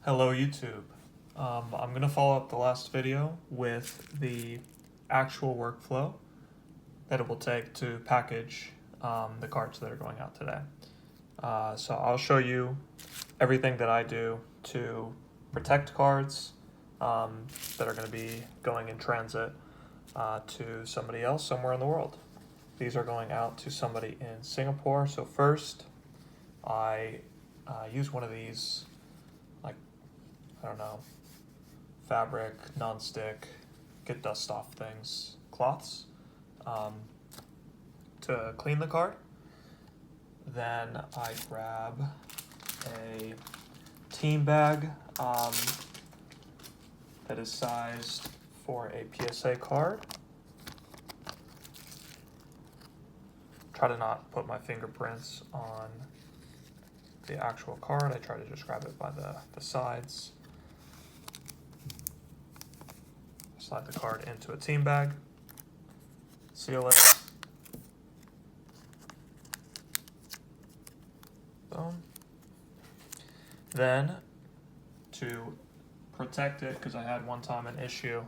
Hello YouTube. I'm going to follow up the last video with the actual workflow that it will take to package the cards that are going out today. So I'll show you everything that I do to protect cards that are going to be going in transit to somebody else somewhere in the world. These are going out to somebody in Singapore. So first, I use one of these, I don't know, fabric, non-stick, get dust off things, cloths, to clean the card. Then I grab a team bag that is sized for a PSA card. Try to not put my fingerprints on the actual card. I try to just grab it by the sides. Slide the card into a team bag, seal it, boom. Then, to protect it, because I had one time an issue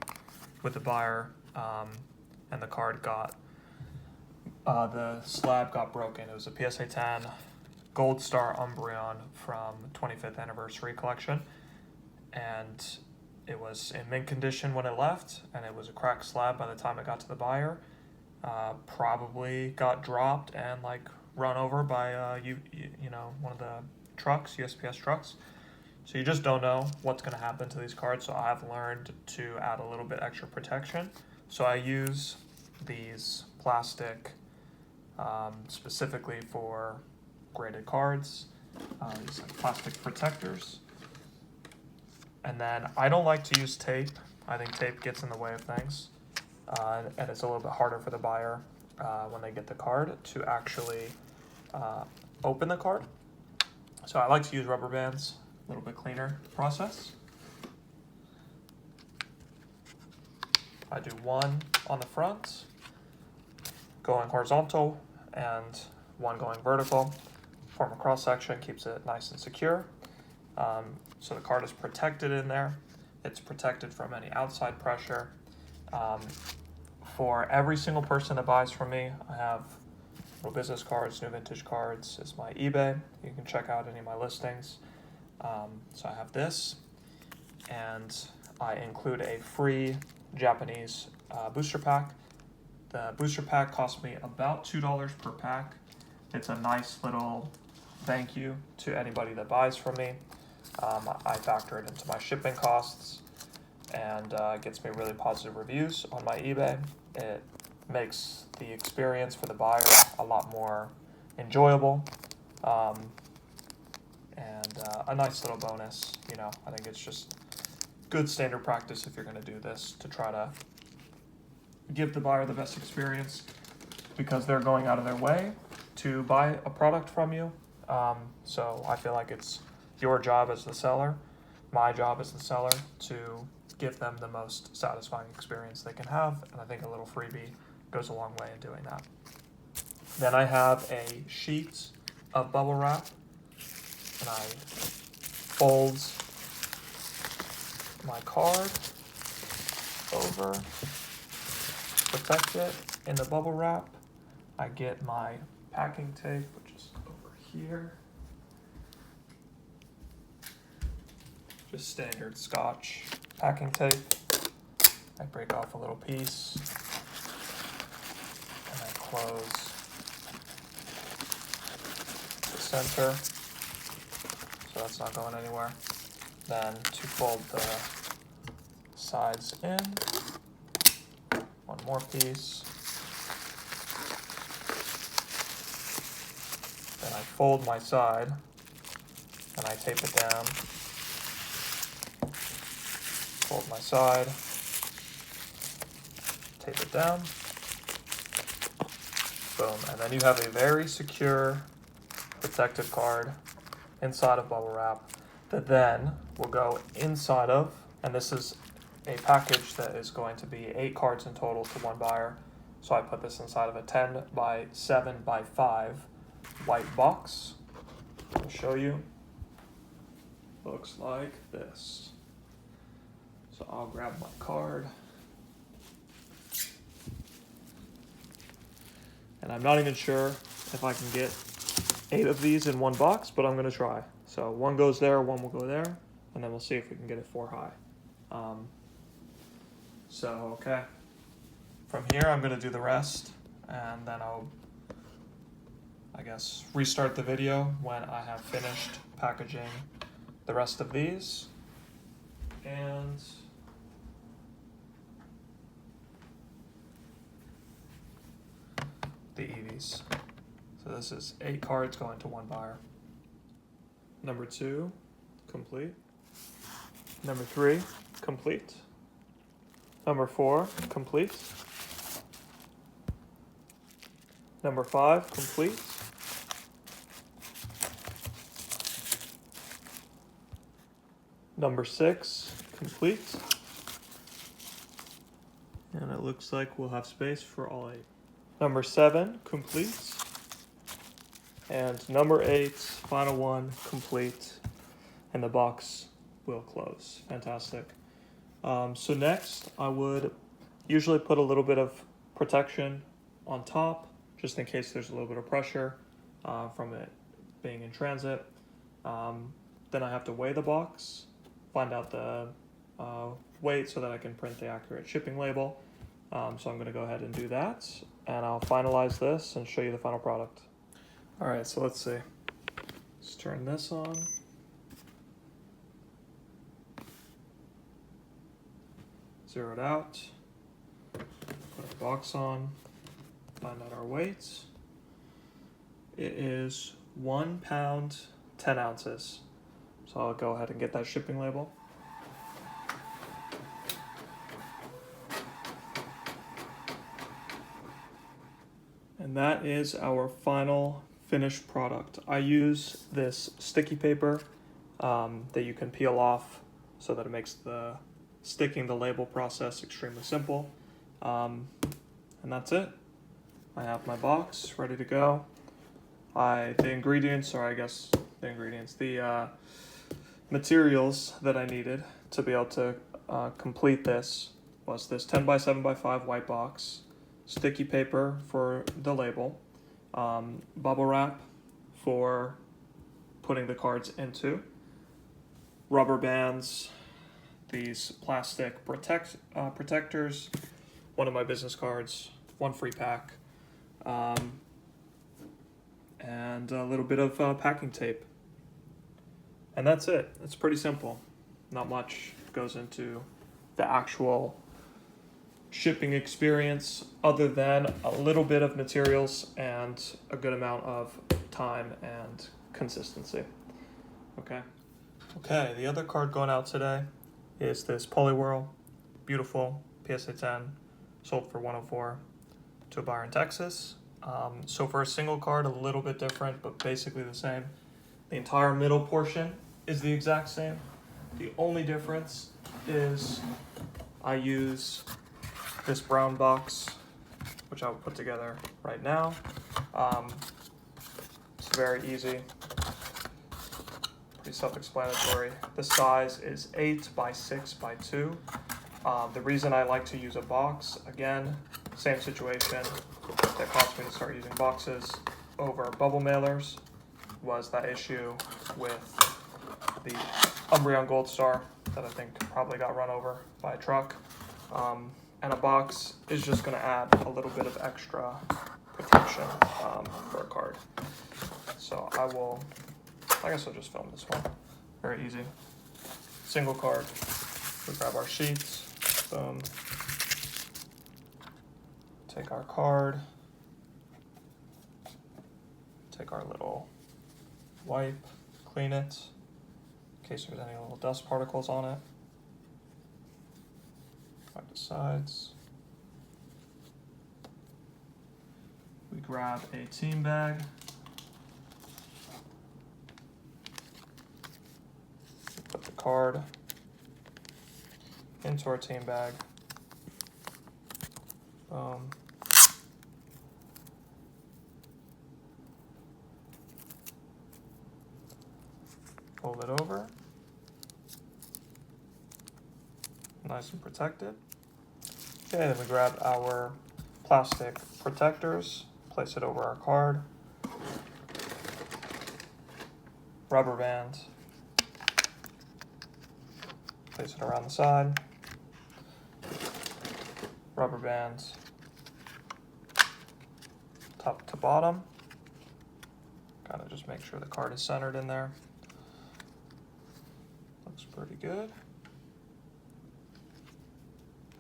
with the buyer, and the card the slab got broken. It was a PSA 10 Gold Star Umbreon from 25th Anniversary Collection, and it was in mint condition when it left, and it was a cracked slab by the time it got to the buyer. Probably got dropped and run over by one of the trucks, USPS trucks. So you just don't know what's going to happen to these cards. So I've learned to add a little bit extra protection. So I use these plastic, specifically for graded cards, these plastic protectors. And then I don't like to use tape. I think tape gets in the way of things. And it's a little bit harder for the buyer when they get the card to actually open the card. So I like to use rubber bands, a little bit cleaner process. I do one on the front, going horizontal, and one going vertical. Form a cross section, keeps it nice and secure. So the card is protected in there. It's protected from any outside pressure. For every single person that buys from me, I have little business cards, new vintage cards is my eBay. You can check out any of my listings. So I have this, and I include a free Japanese booster pack. The booster pack cost me about $2 per pack. It's a nice little thank you to anybody that buys from me. I factor it into my shipping costs, and gets me really positive reviews on my eBay. It makes the experience for the buyer a lot more enjoyable, and a nice little bonus. I think it's just good standard practice if you're going to do this, to try to give the buyer the best experience, because they're going out of their way to buy a product from you. So I feel like it's your job as the seller, my job as the seller, to give them the most satisfying experience they can have, and I think a little freebie goes a long way in doing that. Then I have a sheet of bubble wrap, and I fold my card over, protect it in the bubble wrap. I get my packing tape, which is over here. Just standard Scotch packing tape. I break off a little piece, and I close the center, so that's not going anywhere. Then to fold the sides in, one more piece. Then I fold my side, and I tape it down. Fold my side, tape it down, boom, and then you have a very secure, protected card inside of bubble wrap that then will go inside of, and this is a package that is going to be 8 cards in total to one buyer. So I put this inside of a 10 by 7 by 5 white box. I'll show you. looks like this. So I'll grab my card. And I'm not even sure if I can get 8 of these in one box, but I'm gonna try. So one goes there, one will go there, and then we'll see if we can get it 4 high. Okay. From here, I'm gonna do the rest, and then I'll, I guess, restart the video when I have finished packaging the rest of these. And the EVs. So this is 8 cards going to 1 buyer. Number 2, complete. Number 3, complete. Number 4, complete. Number 5, complete. Number 6, complete. And it looks like we'll have space for all 8. Number 7, complete. And number 8, final one, complete. And the box will close. Fantastic. So next, I would usually put a little bit of protection on top, just in case there's a little bit of pressure from it being in transit. Then I have to weigh the box, find out the weight so that I can print the accurate shipping label. So I'm going to go ahead and do that, and I'll finalize this and show you the final product. All right, so let's see. Let's turn this on. Zero it out. Put our box on. Find out our weight. It is 1 pound, 10 ounces. So I'll go ahead and get that shipping label. And that is our final finished product. I use this sticky paper that you can peel off so that it makes the sticking the label process extremely simple. And that's it. I have my box ready to go. The materials that I needed to be able to complete this was this 10 by 7 by 5 white box, sticky paper for the label, bubble wrap for putting the cards into, rubber bands, these plastic protectors, one of my business cards, 1 free pack, and a little bit of packing tape. And that's it. It's pretty simple. Not much goes into the actual shipping experience other than a little bit of materials and a good amount of time and consistency. Okay, the other card going out today is this Poliwhirl, beautiful PSA 10, sold for $104 to a buyer in Texas. So for a single card, a little bit different, but basically the same. The entire middle portion is the exact same. The only difference is I use this brown box, which I will put together right now. It's very easy, pretty self-explanatory. The size is 8 by 6 by 2. The reason I like to use a box, again, same situation that caused me to start using boxes over bubble mailers, was that issue with the Umbreon Gold Star that I think probably got run over by a truck. And a box is just going to add a little bit of extra protection for a card. So I guess I'll just film this one. Very easy. Single card. We grab our sheets. Boom. Take our card. Take our little wipe. Clean it in case there's any little dust particles on it. Wipe the sides. We grab a team bag. Put the card into our team bag. Boom. Fold it over. nice and protected. Okay, then we grab our plastic protectors, place it over our card, rubber bands, place it around the side, rubber bands, top to bottom. Kind of just make sure the card is centered in there. Looks pretty good.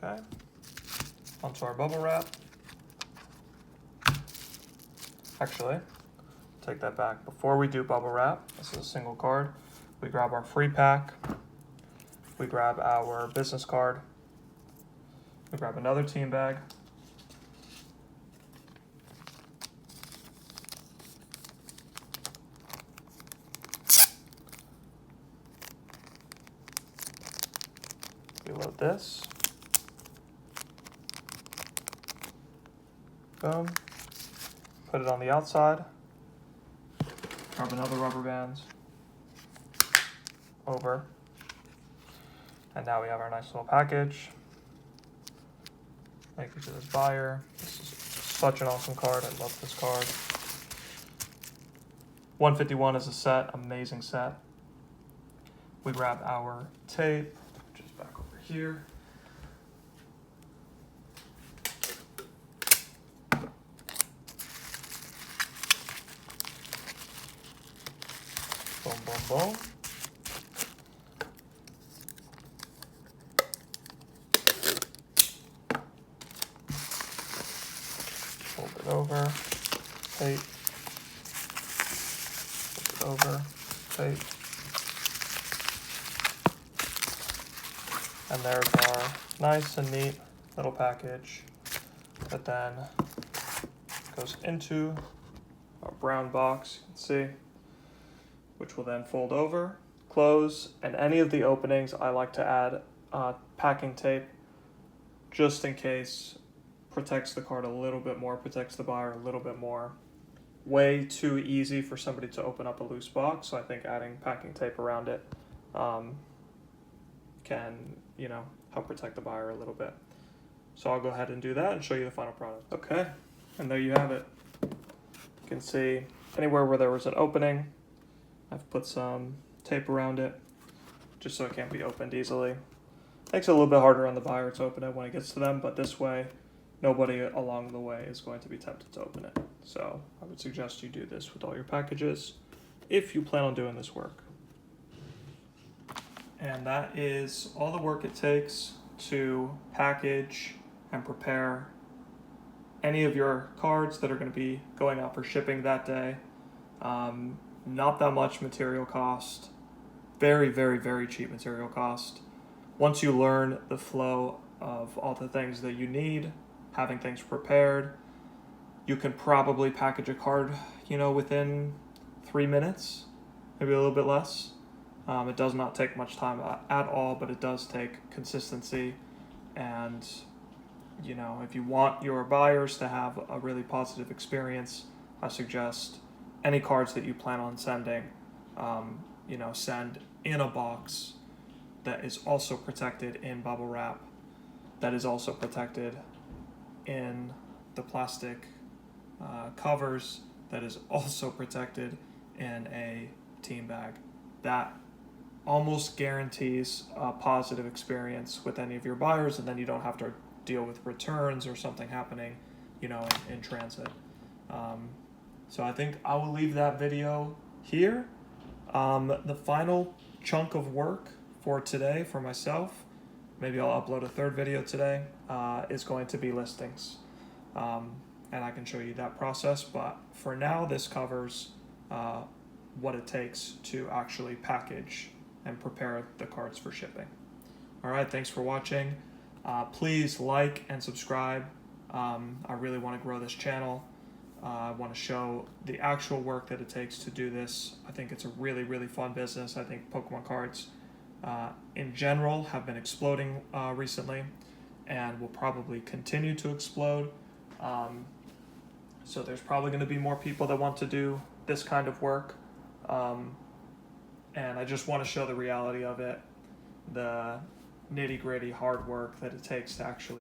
Okay, onto our bubble wrap. Actually, take that back. Before we do bubble wrap, this is a single card, we grab our free pack, we grab our business card, we grab another team bag, reload this, boom, put it on the outside, grab another rubber bands, over, and now we have our nice little package. Thank you to this buyer. This is such an awesome card. I love this card. 151 is a set, amazing set. We grab our tape, which is back over here. Boom, boom, boom. Fold it over, tape. Fold it over, tape. And there's our nice and neat little package that then goes into our brown box, you can see, which will then fold over, close, and any of the openings I like to add packing tape just in case. Protects the card a little bit more, protects the buyer a little bit more. Way too easy for somebody to open up a loose box, so I think adding packing tape around it can, you know, help protect the buyer a little bit. So I'll go ahead and do that and show you the final product. Okay, and there you have it. You can see anywhere where there was an opening, I've put some tape around it just so it can't be opened easily. Makes it a little bit harder on the buyer to open it when it gets to them, but this way nobody along the way is going to be tempted to open it. So I would suggest you do this with all your packages if you plan on doing this work. And that is all the work it takes to package and prepare any of your cards that are going to be going out for shipping that day. Not that much material cost. Very, very, very cheap material cost. Once you learn the flow of all the things that you need, having things prepared, you can probably package a card, you know, within 3 minutes, maybe a little bit less. It does not take much time at all, but it does take consistency. And, you know, if you want your buyers to have a really positive experience, I suggest any cards that you plan on sending, you know, send in a box that is also protected in bubble wrap, that is also protected in the plastic covers, that is also protected in a team bag. That almost guarantees a positive experience with any of your buyers, and then you don't have to deal with returns or something happening, you know, in transit. So I think I will leave that video here. The final chunk of work for today for myself, maybe I'll upload a third video today, is going to be listings. And I can show you that process, but for now this covers what it takes to actually package and prepare the cards for shipping. All right, thanks for watching. Please like and subscribe. I really want to grow this channel. I want to show the actual work that it takes to do this. I think it's a really, really fun business. I think Pokemon cards in general have been exploding recently and will probably continue to explode. So there's probably going to be more people that want to do this kind of work. And I just want to show the reality of it, the nitty gritty hard work that it takes to actually